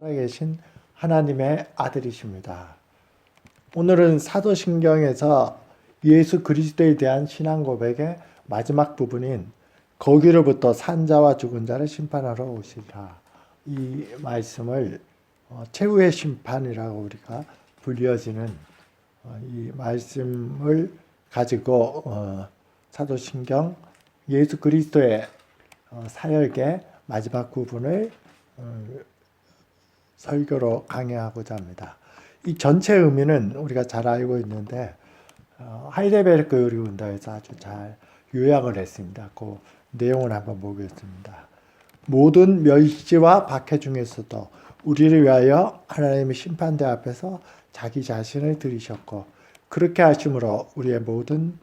살아계신 하나님의 아들이십니다. 오늘은 사도신경에서 예수 그리스도에 대한 신앙 고백의 마지막 부분인 거기로부터 산 자와 죽은 자를 심판하러 오시리라. 이 말씀을 최후의 심판이라고 우리가 불리어지는 이 말씀을 가지고 사도신경 예수 그리스도의 사역의 마지막 부분을 설교로 강의하고자 합니다. 이 전체 의미는 우리가 잘 알고 있는데 하이델베르크 요리운다에서 아주 잘 요약을 했습니다. 그 내용을 한번 보겠습니다. 모든 멸시와 박해 중에서도 우리를 위하여 하나님의 심판대 앞에서 자기 자신을 들이셨고 그렇게 하심으로 우리의 모든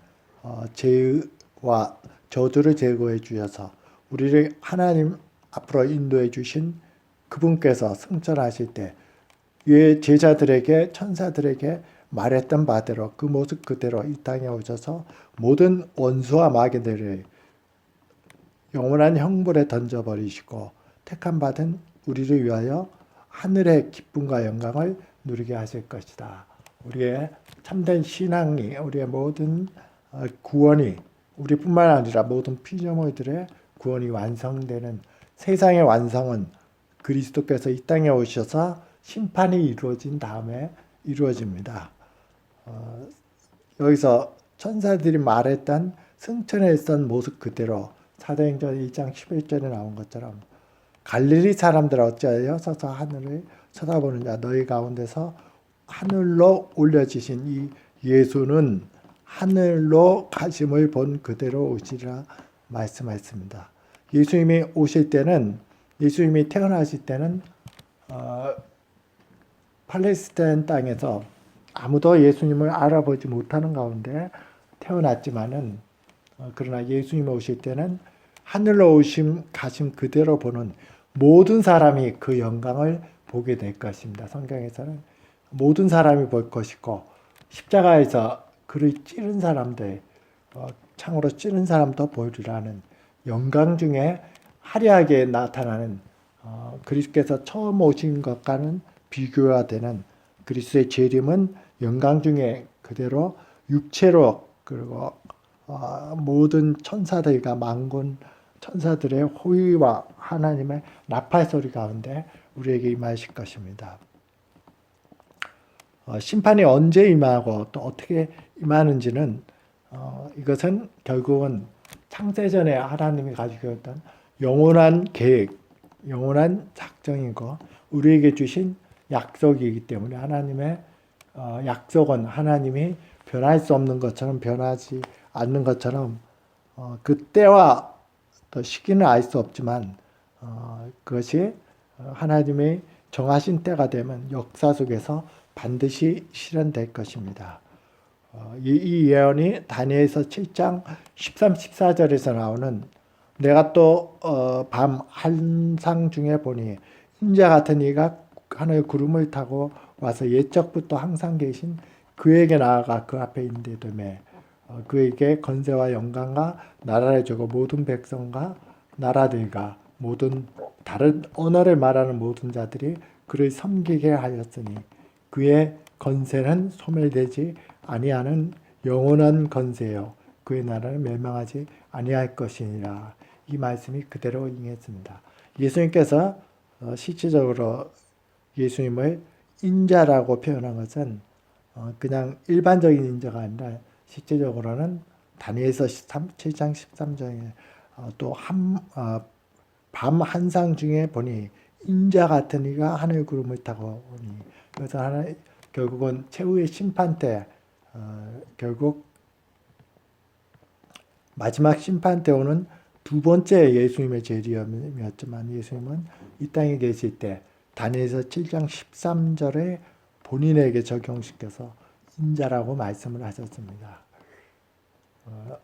죄와 저주를 제거해 주셔서 우리를 하나님 앞으로 인도해 주신 그분께서 승천하실 때 제자들에게 천사들에게 말했던 바대로 그 모습 그대로 이 땅에 오셔서 모든 원수와 마귀들을 영원한 형벌에 던져버리시고 택함 받은 우리를 위하여 하늘의 기쁨과 영광을 누리게 하실 것이다. 우리의 참된 신앙이 우리의 모든 구원이 우리뿐만 아니라 모든 피조물들의 구원이 완성되는 세상의 완성은 그리스도께서 이 땅에 오셔서 심판이 이루어진 다음에 이루어집니다. 여기서 천사들이 말했던 승천했던 모습 그대로 사도행전 1장 11절에 나온 것처럼 갈릴리 사람들 어찌하여 서서 하늘을 쳐다보느냐 너희 가운데서 하늘로 올려지신 이 예수는 하늘로 가심을 본 그대로 오시리라 말씀하셨습니다. 예수님이 오실 때는 예수님이 태어나실 때는 팔레스타인 땅에서 아무도 예수님을 알아보지 못하는 가운데 태어났지만은 그러나 예수님이 오실 때는 하늘로 오심 가심 그대로 보는 모든 사람이 그 영광을 보게 될 것입니다. 성경에서는 모든 사람이 볼 것이고 십자가에서 그를 찌른 사람들 창으로 찌른 사람도 보리라는 영광 중에 화려하게 나타나는 그리스도께서 처음 오신 것과는 비교가 되는 그리스도의 재림은 영광 중에 그대로 육체로 그리고 모든 천사들과 만군 천사들의 호의와 하나님의 나팔 소리 가운데 우리에게 임하실 것입니다. 심판이 언제 임하고 또 어떻게 임하는지는 이것은 결국은 창세전에 하나님이 가지고 있던 영원한 계획, 영원한 작정이고 우리에게 주신 약속이기 때문에 하나님의 약속은 하나님이 변할 수 없는 것처럼 변하지 않는 것처럼 그때와 또 시기는 알 수 없지만 그것이 하나님의 정하신 때가 되면 역사 속에서 반드시 실현될 것입니다. 이 예언이 다니엘서 7장 13, 14절에서 나오는 내가 또 밤 한상 중에 보니 인자 같은 이가 하늘 구름을 타고 와서 옛적부터 항상 계신 그에게 나아가 그 앞에 인대되매 그에게 건세와 영광과 나라를 주고 모든 백성과 나라들과 모든 다른 언어를 말하는 모든 자들이 그를 섬기게 하였으니 그의 건세는 소멸되지 아니하는 영원한 건세요 그의 나라는 멸망하지 아니할 것이니라. 이 말씀이 그대로 응했습니다. 예수님께서 실질적으로 예수님을 인자라고 표현한 것은 그냥 일반적인 인자가 아니라 실제적으로는 다니엘서 7장 13절에 또 밤 한상 중에 보니 인자 같은 이가 하늘 구름을 타고 오니 그래서 결국은 최후의 심판 때 결국 마지막 심판 때 오는 두 번째 예수님의 재림이었지만 예수님은 이 땅에 계실 때 다니엘서 7장 13절에 본인에게 적용시켜서 인자라고 말씀을 하셨습니다.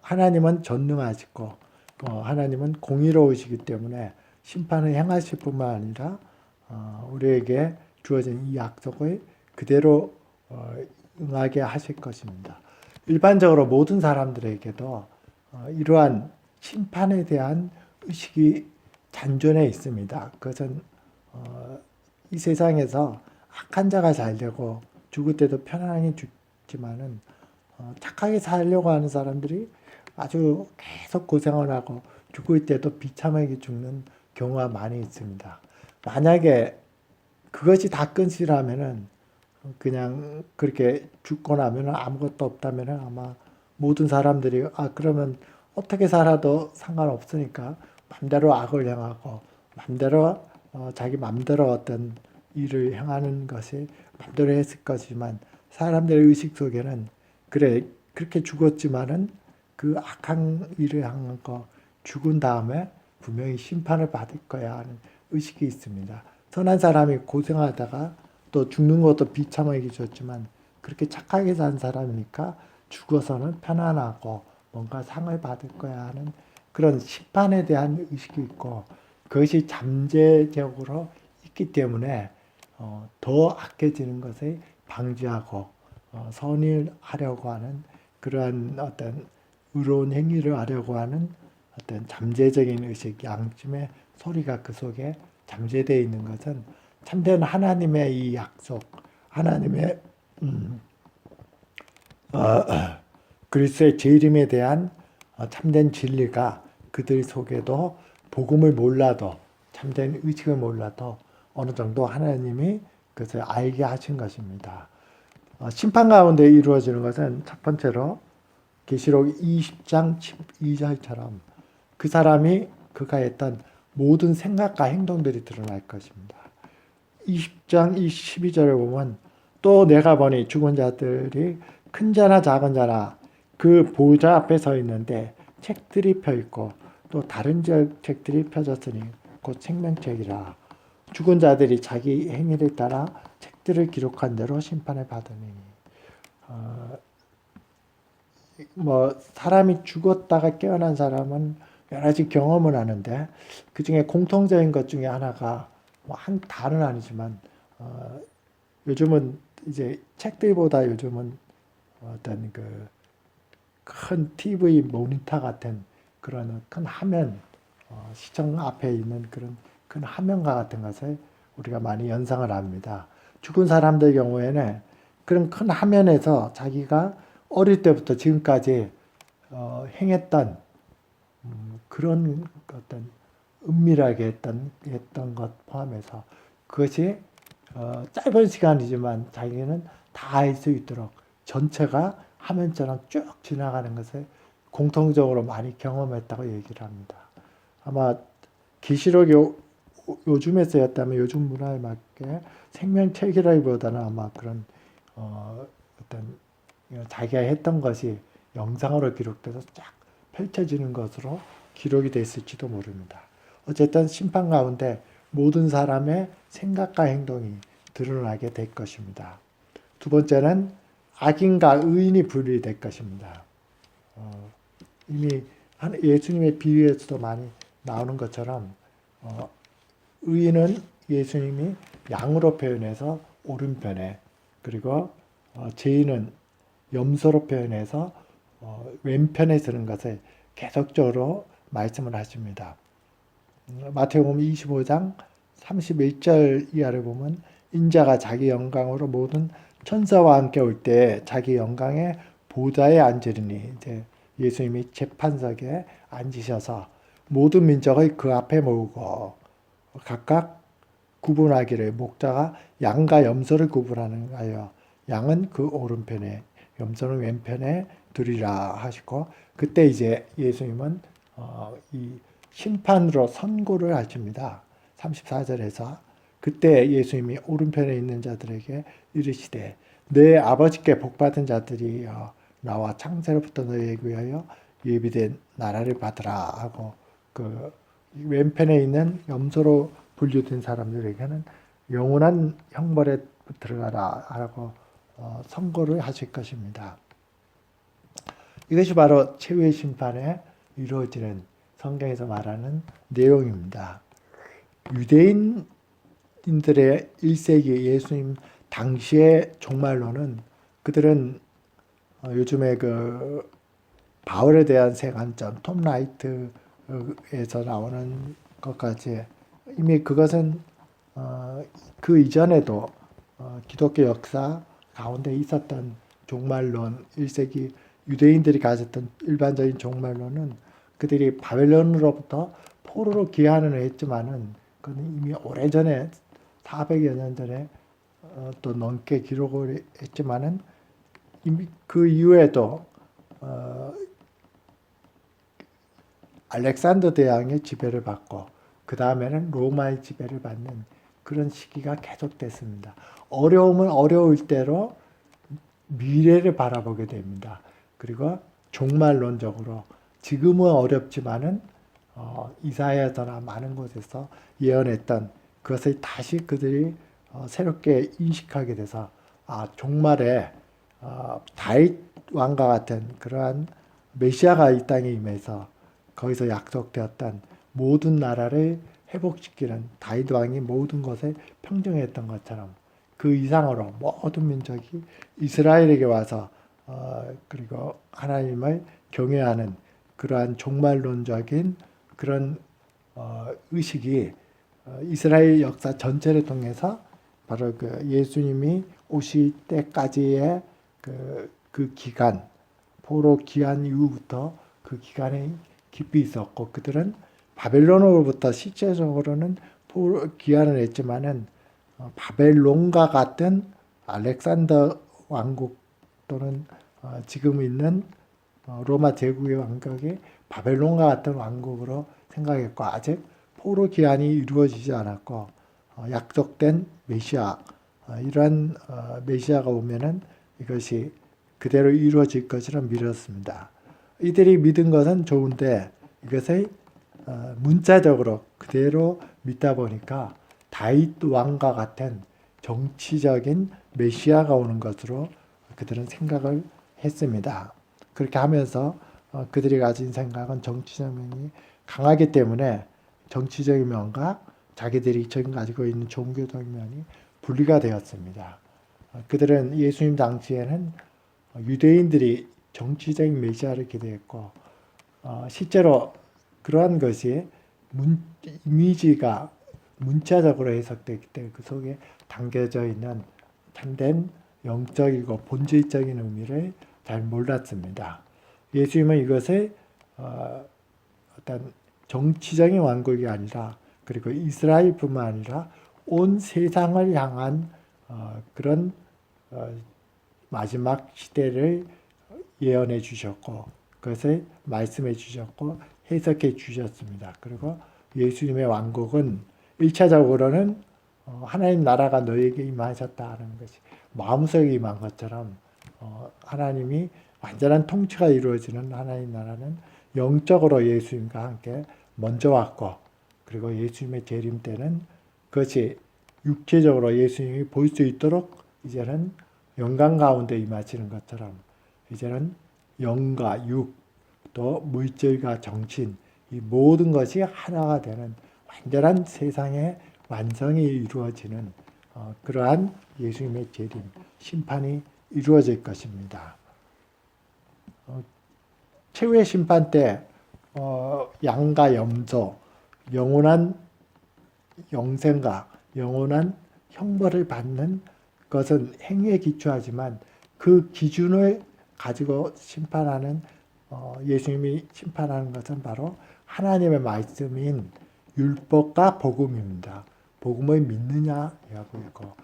하나님은 전능하시고 하나님은 공의로우시기 때문에 심판을 행하실 뿐만 아니라 우리에게 주어진 이 약속을 그대로 응하게 하실 것입니다. 일반적으로 모든 사람들에게도 이러한 심판에 대한 의식이 잔존해 있습니다. 그것은 이 세상에서 악한 자가 잘 되고 죽을 때도 편안히 죽지만은 착하게 살려고 하는 사람들이 아주 계속 고생을 하고 죽을 때도 비참하게 죽는 경우가 많이 있습니다. 만약에 그것이 다 끝이라면은 그냥 그렇게 죽고 나면은 아무것도 없다면은 아마 모든 사람들이 그러면 어떻게 살아도 상관없으니까 맘대로 악을 행하고 맘대로 자기 맘대로 어떤 일을 행하는 것이 맘대로 했을 것이지만 사람들의 의식 속에는 그래 그렇게 죽었지만은 그 악한 일을 한 거 죽은 다음에 분명히 심판을 받을 거야 하는 의식이 있습니다. 선한 사람이 고생하다가 또 죽는 것도 비참하게 죽었지만 그렇게 착하게 산 사람이니까 죽어서는 편안하고 뭔가 상을 받을 거야 하는 그런 심판에 대한 의식이 있고 그것이 잠재적으로 있기 때문에 더 악해지는 것을 방지하고 선을 하려고 하는 그러한 어떤 의로운 행위를 하려고 하는 어떤 잠재적인 의식, 양심의 소리가 그 속에 잠재되어 있는 것은 참된 하나님의 이 약속, 하나님의 그리스도의 재림에 대한 참된 진리가 그들 속에도 복음을 몰라도 참된 의식을 몰라도 어느 정도 하나님이 그것을 알게 하신 것입니다. 심판 가운데 이루어지는 것은 첫 번째로 계시록 20장 12절처럼 그 사람이 그가 했던 모든 생각과 행동들이 드러날 것입니다. 20장 12절에 보면 또 내가 보니 죽은 자들이 큰 자나 작은 자나 그 보좌 앞에 서 있는데 책들이 펴 있고 또 다른 책들이 펴졌으니 곧 생명책이라. 죽은 자들이 자기 행위를 따라 책들을 기록한 대로 심판을 받으니. 사람이 죽었다가 깨어난 사람은 여러 가지 경험을 하는데 그 중에 공통적인 것 중에 하나가 다는 아니지만 요즘은 이제 책들보다 요즘은 어떤 그 큰 TV 모니터 같은 그런 큰 화면 시청 앞에 있는 그런 큰 화면과 같은 것을 우리가 많이 연상을 합니다. 죽은 사람들 경우에는 그런 큰 화면에서 자기가 어릴 때부터 지금까지 행했던 그런 어떤 은밀하게 했던 것 포함해서 그것이 짧은 시간이지만 자기는 다 알 수 있도록 전체가 화면처럼 쭉 지나가는 것을 공통적으로 많이 경험했다고 얘기를 합니다. 아마 계시록이 요즘에 쓰였다면 요즘 문화에 맞게 생명책이라기보다는 아마 그런 어떤 자기가 했던 것이 영상으로 기록돼서 쫙 펼쳐지는 것으로 기록이 됐을지도 모릅니다. 어쨌든 심판 가운데 모든 사람의 생각과 행동이 드러나게 될 것입니다. 두 번째는 악인과 의인이 분리될 것입니다. 이미 예수님의 비유에서도 많이 나오는 것처럼 의인은 예수님이 양으로 표현해서 오른편에 그리고 죄인은 염소로 표현해서 왼편에 서는 것을 계속적으로 말씀을 하십니다. 마태복음 25장 31절 이하를 보면 인자가 자기 영광으로 모든 천사와 함께 올 때 자기 영광의 보좌에 앉으리니 이제 예수님이 재판석에 앉으셔서 모든 민족을 그 앞에 모으고 각각 구분하기를 목자가 양과 염소를 구분하는 하여 양은 그 오른편에 염소는 왼편에 두리라 하시고 그때 이제 예수님은 이 심판으로 선고를 하십니다. 34절에서 그때 예수님이 오른편에 있는 자들에게 이르시되 내 아버지께 복받은 자들이 나와 창세로부터 너희에게 위하여 예비된 나라를 받으라 하고 그 왼편에 있는 염소로 분류된 사람들에게는 영원한 형벌에 들어가라 하고 선고를 하실 것입니다. 이것이 바로 최후의 심판에 이루어지는 성경에서 말하는 내용입니다. 유대인들의 1세기 예수님 당시의 종말로는 그들은 요즘에 그 바울에 대한 세 관점, 톰 라이트에서 나오는 것까지 이미 그것은 그 이전에도 기독교 역사 가운데 있었던 종말론, 1세기 유대인들이 가졌던 일반적인 종말론은 그들이 바벨론으로부터 포로로 귀환을 했지만은 그건 이미 오래전에 400여 년 전에 또 넘게 기록을 했지만은 이미 그 이후에도 알렉산더 대왕의 지배를 받고 그 다음에는 로마의 지배를 받는 그런 시기가 계속됐습니다. 어려움은 어려울 대로 미래를 바라보게 됩니다. 그리고 종말론적으로 지금은 어렵지만은 이사야서나 많은 곳에서 예언했던 그것을 다시 그들이 새롭게 인식하게 돼서 종말에 다윗 왕과 같은 그러한 메시아가 이 땅에 임해서 거기서 약속되었던 모든 나라를 회복시키는 다윗 왕이 모든 것에 평정했던 것처럼 그 이상으로 모든 민족이 이스라엘에게 와서 그리고 하나님을 경외하는 그러한 종말론적인 그런 의식이 이스라엘 역사 전체를 통해서 바로 그 예수님이 오실 때까지의 그 기간, 포로 귀환 이후부터 그 기간에 깊이 있었고 그들은 바벨론으로부터 실제적으로는 포로 귀환을 했지만은 바벨론과 같은 알렉산더 왕국 또는 지금 있는 로마 제국의 왕국이 바벨론과 같은 왕국으로 생각했고 아직 포로 귀환이 이루어지지 않았고 약속된 메시아 이러한 메시아가 오면은 이것이 그대로 이루어질 것이라 믿었습니다. 이들이 믿은 것은 좋은데 이것을 문자적으로 그대로 믿다 보니까 다윗 왕과 같은 정치적인 메시아가 오는 것으로 그들은 생각을 했습니다. 그렇게 하면서 그들이 가진 생각은 정치적 면이 강하기 때문에 정치적인 면과 자기들이 지금 가지고 있는 종교적인 면이 분리가 되었습니다. 그들은 예수님 당시에는 유대인들이 정치적인 메시아를 기대했고 실제로 그러한 것이 이미지가 문자적으로 해석되기 때문에 그 속에 담겨져 있는 참된 영적이고 본질적인 의미를 잘 몰랐습니다. 예수님은 이것을 어떤 정치적인 왕국이 아니라 그리고 이스라엘뿐만 아니라 온 세상을 향한 그런 마지막 시대를 예언해 주셨고 그것을 말씀해 주셨고 해석해 주셨습니다. 그리고 예수님의 왕국은 1차적으로는 하나님 나라가 너에게 임하셨다는 것이 마음속에 임한 것처럼 하나님이 완전한 통치가 이루어지는 하나님 나라는 영적으로 예수님과 함께 먼저 왔고 그리고 예수님의 재림 때는 그것이 육체적으로 예수님이 볼 수 있도록 이제는 영광 가운데 임하시는 것처럼 이제는 영과 육 또 물질과 정신 이 모든 것이 하나가 되는 완전한 세상의 완성이 이루어지는 그러한 예수님의 재림, 심판이 이루어질 것입니다. 최후의 심판 때 양과 염소, 영원한 영생과 영원한 형벌을 받는 것은 행위에 기초하지만 그 기준을 가지고 심판하는 예수님이 심판하는 것은 바로 하나님의 말씀인 율법과 복음입니다. 복음을 믿느냐라고 했고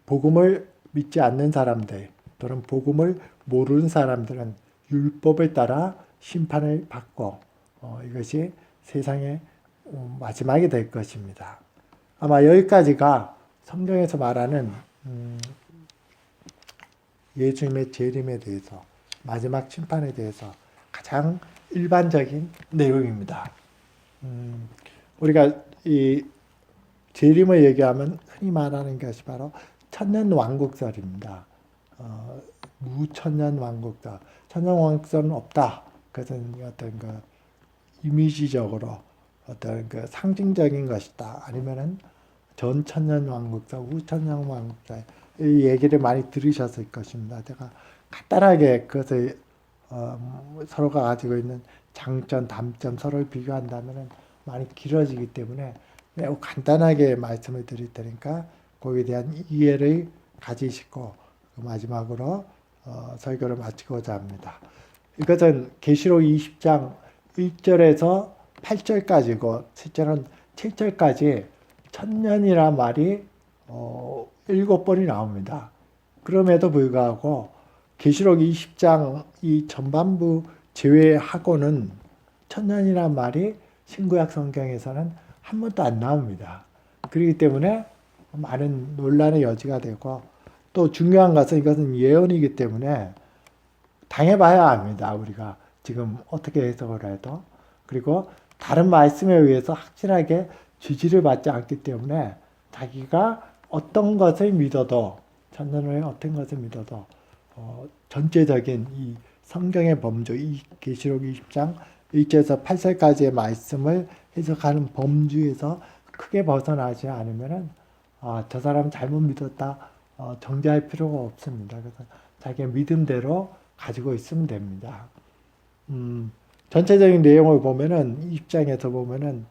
복음을 믿지 않는 사람들 또는 복음을 모르는 사람들은 율법을 따라 심판을 받고 이것이 세상의 마지막이 될 것입니다. 아마 여기까지가 성경에서 말하는 예수님의 재림에 대해서 마지막 심판에 대해서 가장 일반적인 내용입니다. 우리가 이 재림을 얘기하면 흔히 말하는 것이 바로 천년왕국설입니다. 무천년왕국설. 천년왕국설은 없다. 그것은 어떤 그 이미지적으로 어떤 그 상징적인 것이다. 아니면은 전천년왕국설, 후천년왕국설 이 얘기를 많이 들으셨을 것입니다. 제가 간단하게 그것을 서로가 가지고 있는 장점, 단점 서로를 비교한다면 많이 길어지기 때문에 매우 간단하게 말씀을 드릴 테니까 거기에 대한 이해를 가지시고 마지막으로 설교를 마치고자 합니다. 이것은 계시록 20장 1절에서 8절까지고 실제로는 7절까지 천년이란 말이 7번이 나옵니다. 그럼에도 불구하고 계시록 20장 이 전반부 제외하고는 천년이란 말이 신구약 성경에서는 한 번도 안 나옵니다. 그렇기 때문에 많은 논란의 여지가 되고 또 중요한 것은 이것은 예언이기 때문에 당해봐야 합니다. 우리가 지금 어떻게 해석을 해도. 그리고 다른 말씀에 의해서 확실하게 지지를 받지 않기 때문에 자기가 어떤 것을 믿어도 천년 후에 어떤 것을 믿어도 전체적인 이 성경의 범주, 이 계시록 20장 1절에서 8절까지의 말씀을 해석하는 범주에서 크게 벗어나지 않으면은 저 사람 잘못 믿었다 정죄할 필요가 없습니다. 그래서 자기의 믿음대로 가지고 있으면 됩니다. 전체적인 내용을 보면은 20장에서 보면은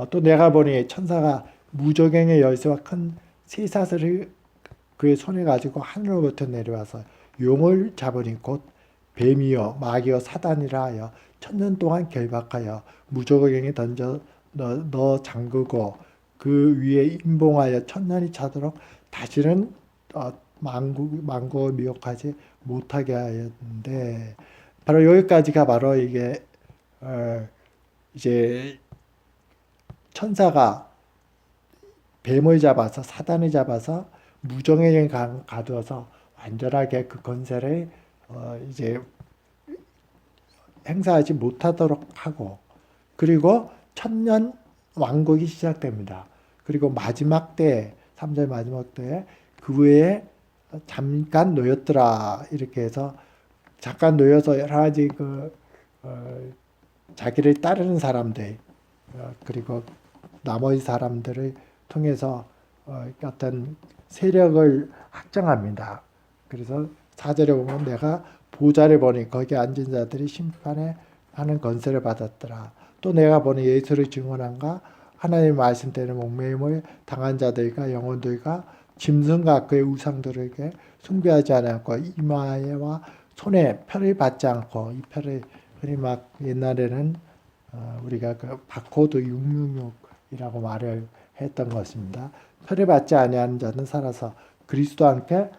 또 내가 보니 천사가 무저갱의 열쇠와 큰 쇠사슬을 그의 손에 가지고 하늘로부터 내려와서 용을 잡으니 곧 뱀이요 마귀요 사단이라 하여 천년 동안 결박하여 무저갱에 던져 넣어 잠그고 그 위에 임봉하여 천년이 차도록 다시는 만국을 미혹하지 못하게 하였는데 바로 여기까지가 바로 이게 이제 천사가 뱀을 잡아서 사단을 잡아서 무정에게 가두어서 완전하게 그 권세를 이제 행사하지 못하도록 하고 그리고 천년 왕국이 시작됩니다. 그리고 마지막 때 3절 마지막 때에 그 외에 잠깐 놓였더라 이렇게 해서 잠깐 놓여서 여러 가지 자기를 따르는 사람들 그리고 나머지 사람들을 통해서 어떤 세력을 확정합니다. 그래서 4절에 보면 내가 보좌를 보니 거기에 앉은 자들이 심판에 하는 권세를 받았더라. 또 내가 보니 예수를 증언한가 하나님의 말씀대로 목매임을 당한 자들과 영혼들과 짐승과 그의 우상들에게 숭배하지 않았고 이마에와 손에 표를 받지 않고 이 표를 흔히 막 옛날에는 우리가 그 바코드 666이라고 말을 했던 것입니다. 표를 받지 아니하는 자는 살아서 그리스도와 함께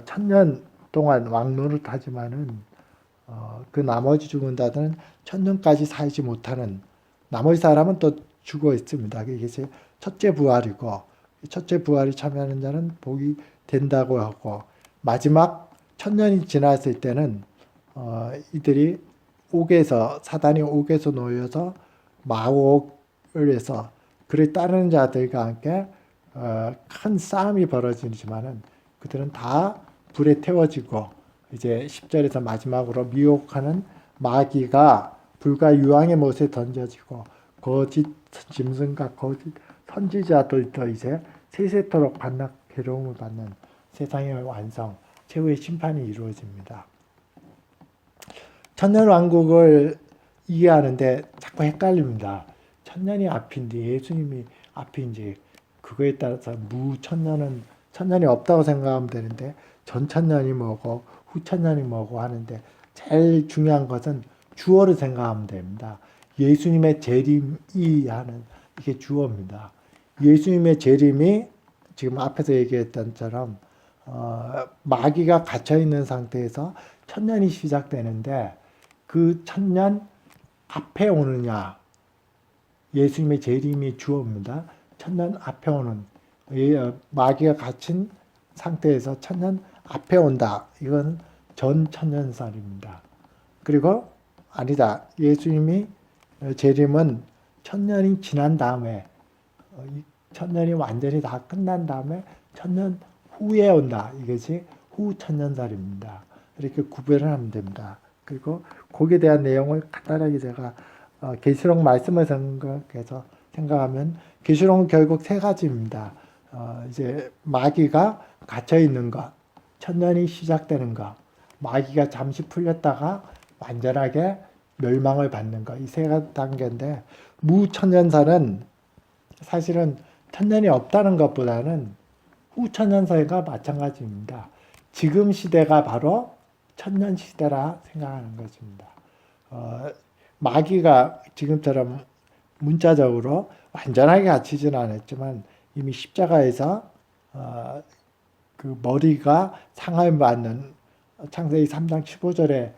천년 동안 왕노릇 하지만은 그 나머지 죽은 자들은 천년까지 살지 못하는 나머지 사람은 또 죽어 있습니다. 이게 첫째 부활이고 첫째 부활이 참여하는 자는 복이 된다고 하고 마지막 천년이 지났을 때는 이들이 옥에서 사단이 옥에서 놓여서 마옥을 해서 그를 따르는 자들과 함께 큰 싸움이 벌어지지만은 그들은 다 불에 태워지고 이제 10절에서 마지막으로 미혹하는 마귀가 불과 유황의 못에 던져지고 거짓 짐승과 거짓 선지자들도 이제 세세토록 반락 괴로움을 받는 세상의 완성, 최후의 심판이 이루어집니다. 천년 왕국을 이해하는데 자꾸 헷갈립니다. 천년이 앞인지 예수님이 앞인지 그거에 따라서 무천년은 천년이 없다고 생각하면 되는데 전천년이 뭐고 후천년이 뭐고 하는데 제일 중요한 것은 주어를 생각하면 됩니다. 예수님의 재림이 하는 이게 주어입니다. 예수님의 재림이 지금 앞에서 얘기했던 처럼 마귀가 갇혀 있는 상태에서 천년이 시작되는데 그 천년 앞에 오느냐 예수님의 재림이 주어입니다. 천년 앞에 오는 마귀가 갇힌 상태에서 천년 앞에 온다. 이건 전 천년살입니다. 그리고 아니다. 예수님이 재림은 천년이 지난 다음에 천년이 완전히 다 끝난 다음에 천년 후에 온다. 이것이 후 천년살입니다. 이렇게 구별을 하면 됩니다. 그리고 거기에 대한 내용을 간단하게 제가 계시록 말씀을 생각하면 계시록은 결국 세 가지입니다. 이제 마귀가 갇혀 있는 것, 천년이 시작되는 것, 마귀가 잠시 풀렸다가 완전하게 멸망을 받는 것, 이 세 단계인데 무천년살은 사실은 천년이 없다는 것보다는 후천년설과 마찬가지입니다. 지금 시대가 바로 천년 시대라 생각하는 것입니다. 마귀가 지금처럼 문자적으로 완전하게 갇히지는 않았지만 이미 십자가에서 그 머리가 상함을 받는 창세기 3장 15절에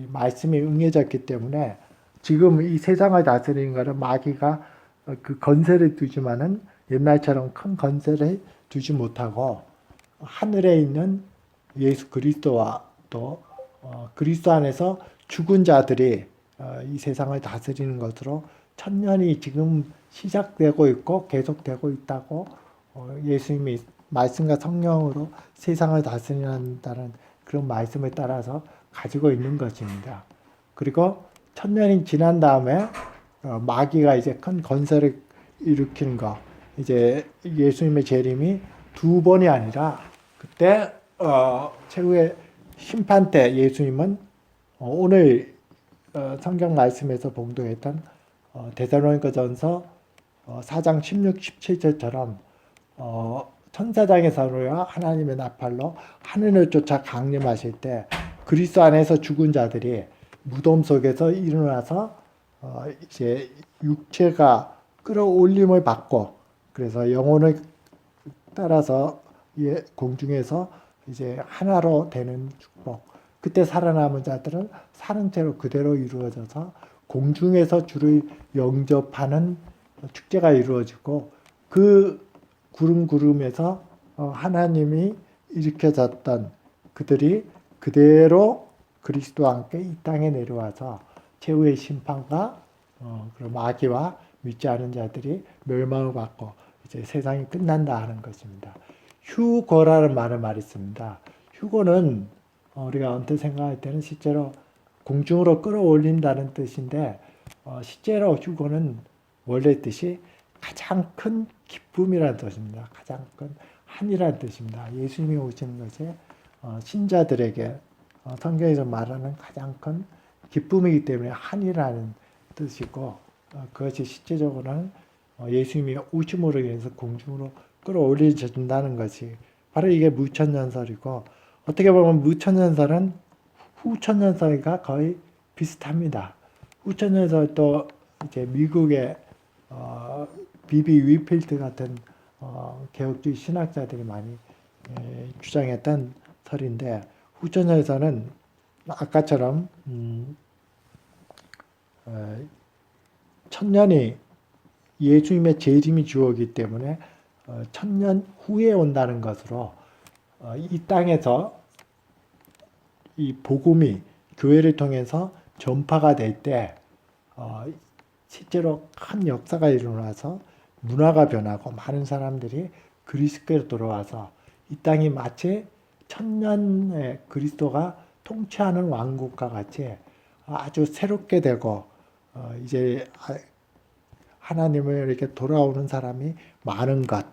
말씀이 응해졌기 때문에 지금 이 세상을 다스리는 것은 마귀가 그 건세를 두지만은 옛날처럼 큰 건세를 두지 못하고 하늘에 있는 예수 그리스도와 또 그리스도 안에서 죽은 자들이 이 세상을 다스리는 것으로 천년이 지금 시작되고 있고 계속되고 있다고 예수님이 말씀과 성령으로 세상을 다스린다는 그런 말씀을 따라서 가지고 있는 것입니다. 그리고 천년이 지난 다음에 마귀가 이제 큰 건설을 일으키는 거, 이제 예수님의 재림이 두 번이 아니라 그때 최후의 심판 때 예수님은 오늘 성경 말씀에서 봉독했던 데살로니가전서 4장 16, 17절처럼 천사장의 선로와 하나님의 나팔로 하늘을 쫓아 강림하실 때 그리스도 안에서 죽은 자들이 무덤 속에서 일어나서 이제 육체가 끌어올림을 받고 그래서 영혼을 따라서 공중에서 이제 하나로 되는 축복. 그때 살아남은 자들은 사는 채로 그대로 이루어져서 공중에서 주를 영접하는 축제가 이루어지고 그 구름에서 하나님이 일으켜졌던 그들이 그대로 그리스도와 함께 이 땅에 내려와서 최후의 심판과 그런 마귀와 믿지 않은 자들이 멸망을 받고 이제 세상이 끝난다 하는 것입니다. 휴거라는 말을 말했습니다. 휴거는 우리가 언뜻 생각할 때는 실제로 공중으로 끌어올린다는 뜻인데 실제로 휴거는 원래 뜻이 가장 큰 기쁨이라는 뜻입니다. 가장 큰 한이라는 뜻입니다. 예수님이 오시는 것이 신자들에게 성경에서 말하는 가장 큰 기쁨이기 때문에 한이라는 뜻이고 그것이 실제적으로는 예수님이 오심으로 인해서 공중으로 끌어올려진다는 것이 바로 이게 무천년설이고 어떻게 보면 무천년설은 후천년설과 거의 비슷합니다. 후천년설도 이제 미국의 비비 위필드 같은 개혁주의 신학자들이 많이 주장했던 설인데 후천년설은 아까처럼 천년이 예수님의 재림이 주어기 때문에 천년 후에 온다는 것으로 이 땅에서 이 복음이 교회를 통해서 전파가 될 때 실제로 큰 역사가 일어나서 문화가 변하고 많은 사람들이 그리스도로 돌아와서 이 땅이 마치 천년의 그리스도가 통치하는 왕국과 같이 아주 새롭게 되고 이제 하나님을 이렇게 돌아오는 사람이 많은 것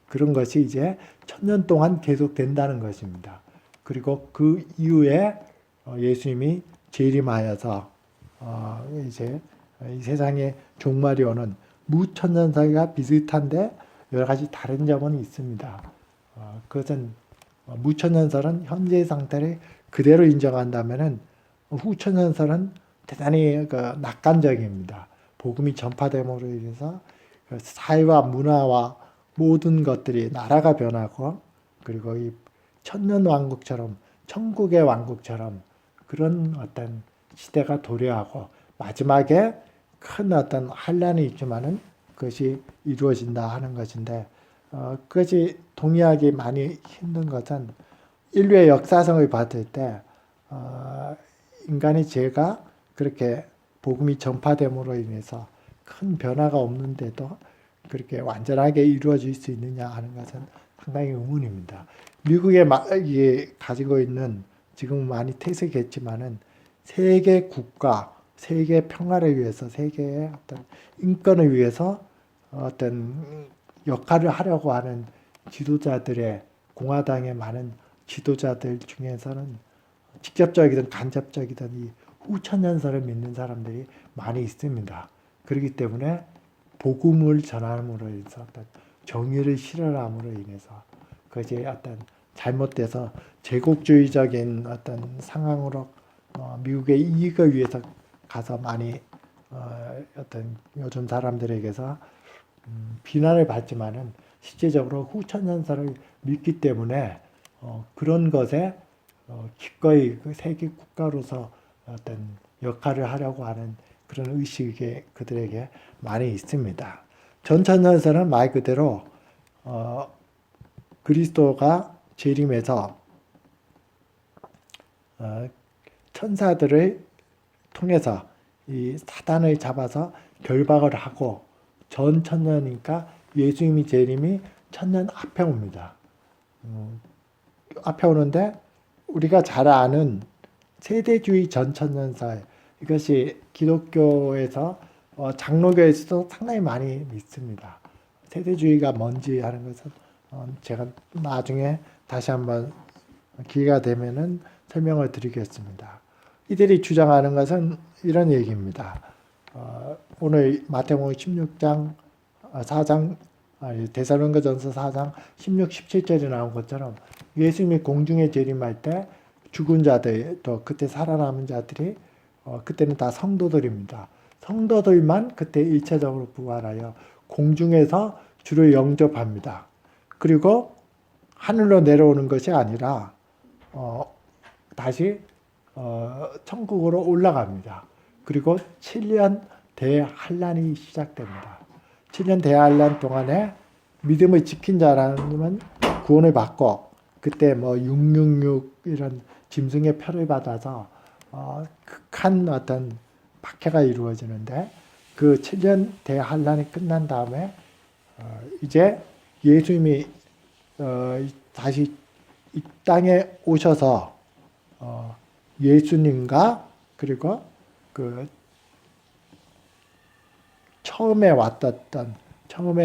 그런 것이 이제 천년 동안 계속된다는 것입니다. 그리고 그 이후에 예수님이 재림하여서 이제 이 세상에 종말이 오는 무천년설과 비슷한데 여러 가지 다른 점은 있습니다. 그것은 무천년설은 현재의 상태를 그대로 인정한다면은 후천년설은 대단히 낙관적입니다. 복음이 전파됨으로 인해서 사회와 문화와 모든 것들이 나라가 변하고 그리고 이 천년 왕국처럼 천국의 왕국처럼 그런 어떤 시대가 도래하고 마지막에 큰 어떤 환란이 있지만은 그것이 이루어진다 하는 것인데 그것이 동의하기 많이 힘든 것은 인류의 역사성을 봤을 때 인간의 죄가 그렇게 복음이 전파됨으로 인해서 큰 변화가 없는데도 그렇게 완전하게 이루어질 수 있느냐 하는 것은 상당히 의문입니다. 미국에 가지고 있는 지금 많이 퇴색했지만은 세계 국가, 세계 평화를 위해서, 세계의 어떤 인권을 위해서 어떤 역할을 하려고 하는 지도자들의 공화당의 많은 지도자들 중에서는 직접적이든 간접적이든 이 후천년설을 믿는 사람들이 많이 있습니다. 그렇기 때문에 복음을 전함으로 인해서 어떤 정의를 실현함으로 인해서 그것이 어떤 잘못돼서 제국주의적인 어떤 상황으로 미국의 이익을 위해서 가서 많이 어떤 요즘 사람들에게서 비난을 받지만은 실제적으로 후천연설을 믿기 때문에 그런 것에 기꺼이 그 세계 국가로서 어떤 역할을 하려고 하는 그런 의식이 그들에게 많이 있습니다. 전천연설은 말 그대로 그리스도가 재림해서 천사들을 통해서 이 사단을 잡아서 결박을 하고 전 천년이니까 예수님이 재림이 천년 앞에 옵니다. 앞에 오는데 우리가 잘 아는 세대주의 전천년설, 이것이 기독교에서 장로교에서도 상당히 많이 믿습니다. 세대주의가 뭔지 하는 것은 제가 나중에 다시 한번 기회가 되면은 설명을 드리겠습니다. 이들이 주장하는 것은 이런 얘기입니다. 오늘 마태복음 16장 4장 데살로니가전서 4장 16, 17절에 나온 것처럼 예수님이 공중에 재림할 때 죽은 자들 또 그때 살아남은 자들이 그때는 다 성도들입니다. 성도들만 그때 일차적으로 부활하여 공중에서 주를 영접합니다. 그리고 하늘로 내려오는 것이 아니라 다시 천국으로 올라갑니다. 그리고 7년 대환란이 시작됩니다. 7년 대환란 동안에 믿음을 지킨 자라면 구원을 받고 그때 666 이런 짐승의 표를 받아서 극한 어떤 박해가 이루어지는데 그 7년 대환란이 끝난 다음에 이제 예수님이 다시 이 땅에 오셔서 예수님과 그리고 그 처음에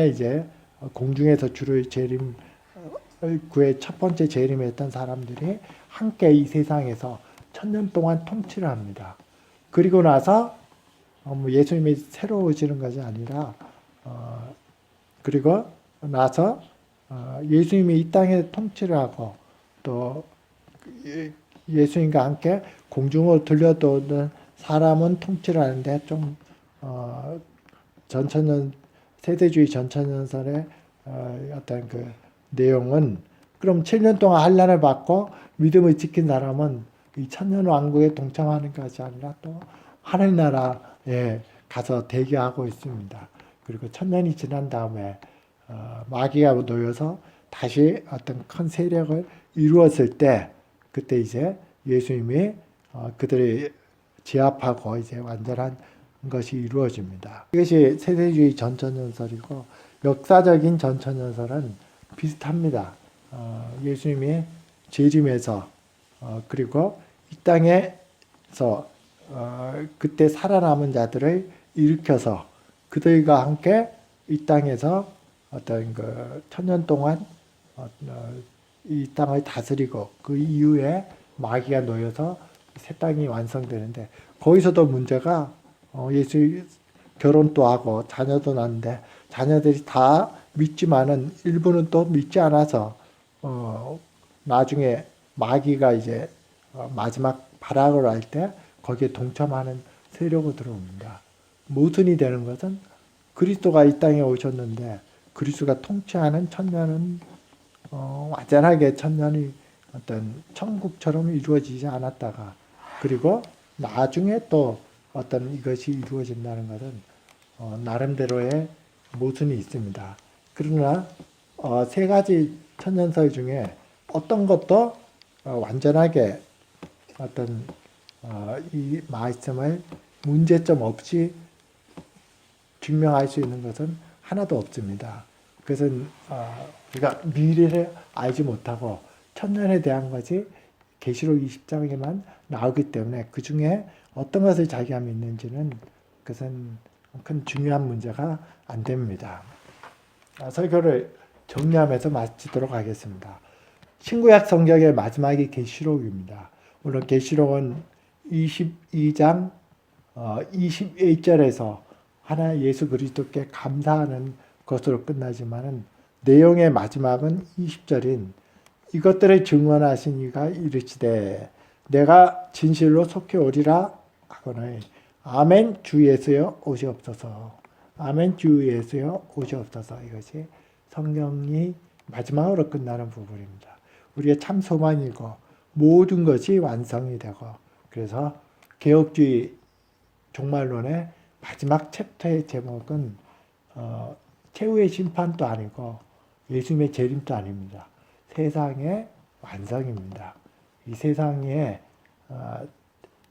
이제 공중에서 주를 재림 그의 첫 번째 재림했던 사람들이 함께 이 세상에서 1000년 동안 통치를 합니다. 그리고 나서 예수님이 새로 오시는 것이 아니라 그리고 나서 예수님이 이 땅에 통치를 하고 또 예수님과 함께 공중으로 들려도는 사람은 통치를 하는데 좀 전천년 세대주의 전천년설의 어떤 그 내용은 그럼 7년 동안 환난을 받고 믿음을 지킨 사람은 이 천년 왕국에 동참하는 것이 아니라 또 하늘나라에 가서 대기하고 있습니다. 그리고 천년이 지난 다음에 마귀가 놓여서 다시 어떤 큰 세력을 이루었을 때 그때 이제 예수님이 그들을 제압하고 이제 완전한 것이 이루어집니다. 이것이 세대주의 전천연설이고 역사적인 전천연설은 비슷합니다. 예수님이 재림해서 그리고 이 땅에서 그때 살아남은 자들을 일으켜서 그들과 함께 이 땅에서 어떤 그 천년 동안 이 땅을 다스리고 그 이후에 마귀가 놓여서 새 땅이 완성되는데 거기서도 문제가 예수 결혼도 하고 자녀도 낳는데 자녀들이 다 믿지만은 일부는 또 믿지 않아서 나중에 마귀가 이제 마지막 발악을 할 때 거기에 동참하는 세력으로 들어옵니다. 모순이 되는 것은 그리스도가 이 땅에 오셨는데 그리스도가 통치하는 천년은 완전하게 천년이 어떤 천국처럼 이루어지지 않았다가 그리고 나중에 또 어떤 이것이 이루어진다는 것은 나름대로의 모순이 있습니다. 그러나 세 가지 천년설 중에 어떤 것도 완전하게 어떤 이 말씀을 문제점 없이 증명할 수 있는 것은 하나도 없습니다. 그것은 우리가 미래를 알지 못하고 천년에 대한 것이 계시록 20장에만 나오기 때문에 그 중에 어떤 것을 자기가 믿는지는 그것은 큰 중요한 문제가 안 됩니다. 설교를 정리하면서 마치도록 하겠습니다. 신구약 성경의 마지막이 계시록입니다. 물론 계시록은 22장 21절에서 하나 예수 그리스도께 감사하는 것으로 끝나지만은 내용의 마지막은 20절인 이것들을 증언하신 이가 이르시되 내가 진실로 속히 오리라 하거늘 아멘 주 예수여 오시옵소서. 아멘 주 예수여 오시옵소서. 이것이 성경이 마지막으로 끝나는 부분입니다. 우리의 참 소망이고 모든 것이 완성이 되고 그래서 개혁주의 종말론의 마지막 챕터의 제목은 최후의 심판도 아니고 예수님의 재림도 아닙니다. 세상의 완성입니다. 이 세상의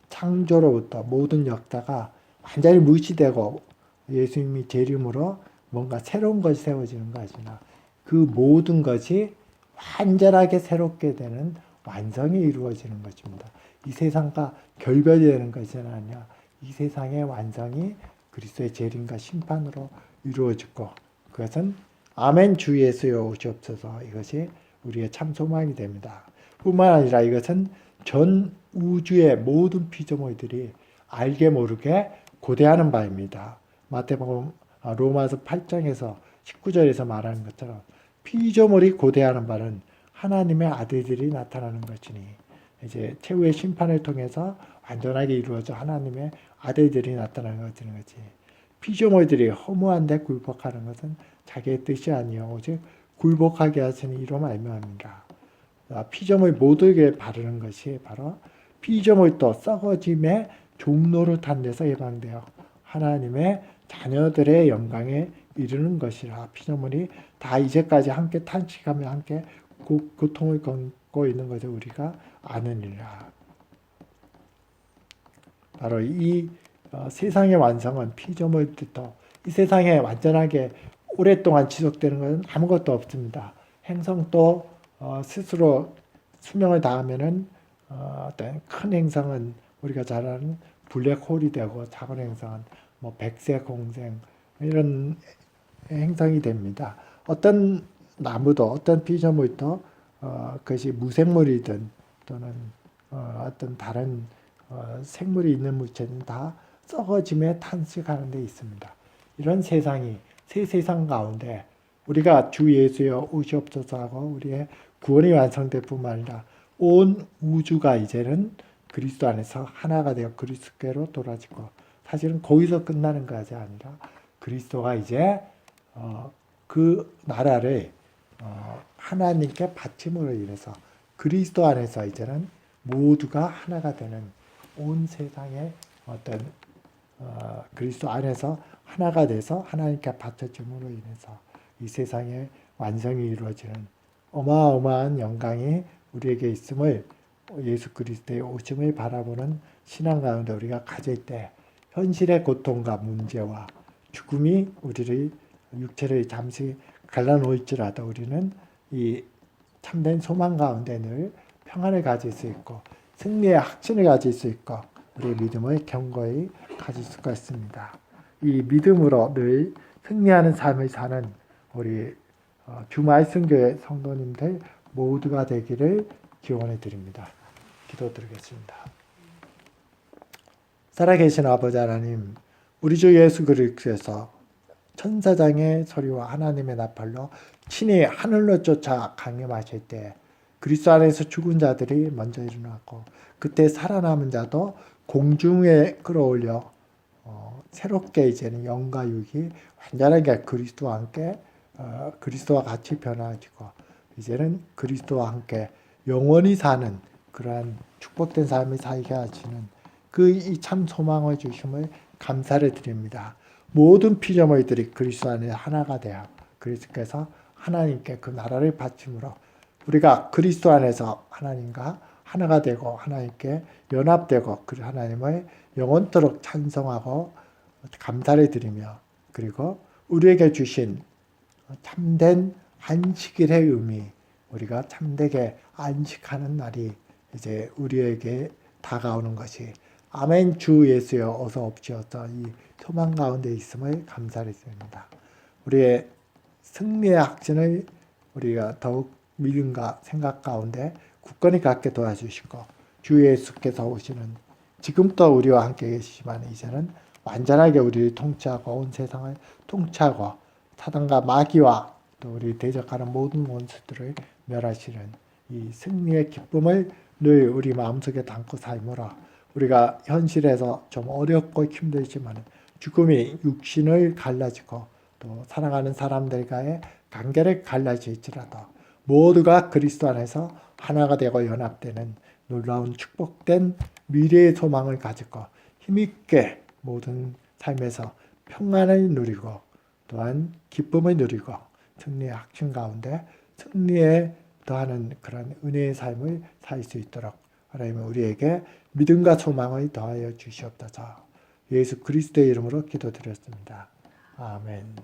창조로부터 모든 역사가 완전히 무시되고 예수님이 재림으로 뭔가 새로운 것이 세워지는 것이나 그 모든 것이 완전하게 새롭게 되는 완성이 이루어지는 것입니다. 이 세상과 결별이 되는 것이 아니라 이 세상의 완성이 그리스도의 재림과 심판으로 이루어지고 그것은 아멘 주 예수여 오시옵소서. 이것이 우리의 참 소망이 됩니다. 뿐만 아니라 이것은 전 우주의 모든 피조물들이 알게 모르게 고대하는 바입니다. 마태복음 로마서 8장에서 19절에서 말하는 것처럼 피조물이 고대하는 바는 하나님의 아들들이 나타나는 것이니 이제 최후의 심판을 통해서 완전하게 이루어져 하나님의 아들들이 나타나는 것이 피조물들이 허무한데 굴복하는 것은 자기의 뜻이 아니요 오직 굴복하게 하시니 이로 말미암이라. 피조물 모두에게 바르는 것이 바로 피조물도 썩어짐의 종로를 탄 데서 예방되어 하나님의 자녀들의 영광에 이르는 것이라. 피조물이 다 이제까지 함께 탄식하며 함께 고통을 겪고 있는 것을 우리가 아느니라. 바로 이 세상의 완성은 피조물부터 이 세상에 완전하게 오랫동안 지속되는 것은 아무것도 없습니다. 행성도 스스로 수명을 다하면은 어떤 큰 행성은 우리가 잘 아는 블랙홀이 되고 작은 행성은 뭐 백색 공생 이런 행성이 됩니다. 어떤 나무도 어떤 피조물도 그것이 무생물이든 또는 어떤 다른 생물이 있는 물체는 다 썩어짐에 탄식하는 데 있습니다. 이런 세상이 새 세상 가운데 우리가 주 예수여 오시옵소서 하고 우리의 구원이 완성될 뿐만 아니라 온 우주가 이제는 그리스도 안에서 하나가 되어 그리스도께로 돌아지고 사실은 거기서 끝나는 것이 아니라 그리스도가 이제 그 나라를 하나님께 바침으로 인해서 그리스도 안에서 이제는 모두가 하나가 되는 온 세상의 어떤 그리스도 안에서 하나가 돼서 하나님께 바쳐짐으로 인해서 이 세상의 완성이 이루어지는 어마어마한 영광이 우리에게 있음을 예수 그리스도의 오심을 바라보는 신앙 가운데 우리가 가질 때 현실의 고통과 문제와 죽음이 우리를 육체를 잠시 갈라놓을지라도 우리는 이 참된 소망 가운데 늘 평안을 가질 수 있고 승리의 확신을 가질 수 있고 우리의 믿음을 견고히 가질 수가 있습니다. 이 믿음으로 늘 승리하는 삶을 사는 우리 주말씀교회 성도님들 모두가 되기를 기원해 드립니다. 기도드리겠습니다. 살아계신 아버지 하나님, 우리 주 예수 그리스도께서 천사장의 소리와 하나님의 나팔로 친히 하늘로 쫓아 강림하실 때 그리스도 안에서 죽은 자들이 먼저 일어났고 그때 살아남은 자도 공중에 끌어올려 새롭게 이제는 영과 육이 완전하게 그리스도와 함께 그리스도와 같이 변화지고 이제는 그리스도와 함께 영원히 사는 그러한 축복된 삶을 살게 하시는 그 이 참 소망을 주심을 감사를 드립니다. 모든 피조물들이 그리스도 안에 하나가 되어 그리스도께서 하나님께 그 나라를 바침으로 우리가 그리스도 안에서 하나님과 하나가 되고 하나님께 연합되고 그 하나님을 영원토록 찬송하고 감사를 드리며 그리고 우리에게 주신 참된 안식일의 의미 우리가 참되게 안식하는 날이 이제 우리에게 다가오는 것이 아멘 주 예수여 어서 옵시어서 이 소망 가운데 있음을 감사를 드립니다. 우리의 승리의 확신을 우리가 더욱 믿음과 생각 가운데 굳건히 갖게 도와주시고 주 예수께서 오시는 지금도 우리와 함께 계시지만 이제는 완전하게 우리를 통치하고 온 세상을 통치하고 사단과 마귀와 또 우리 대적하는 모든 원수들을 멸하시는 이 승리의 기쁨을 늘 우리 마음속에 담고 살므로 우리가 현실에서 좀 어렵고 힘들지만 죽음이 육신을 갈라지고 또 사랑하는 사람들과의 관계를 갈라질지라도 모두가 그리스도 안에서 하나가 되고 연합되는 놀라운 축복된 미래의 소망을 가지고 힘있게 모든 삶에서 평안을 누리고 또한 기쁨을 누리고 승리의 확신 가운데 승리에 더하는 그런 은혜의 삶을 살 수 있도록 하나님은 우리에게 믿음과 소망을 더하여 주시옵소서. 예수 그리스도의 이름으로 기도드렸습니다. 아멘.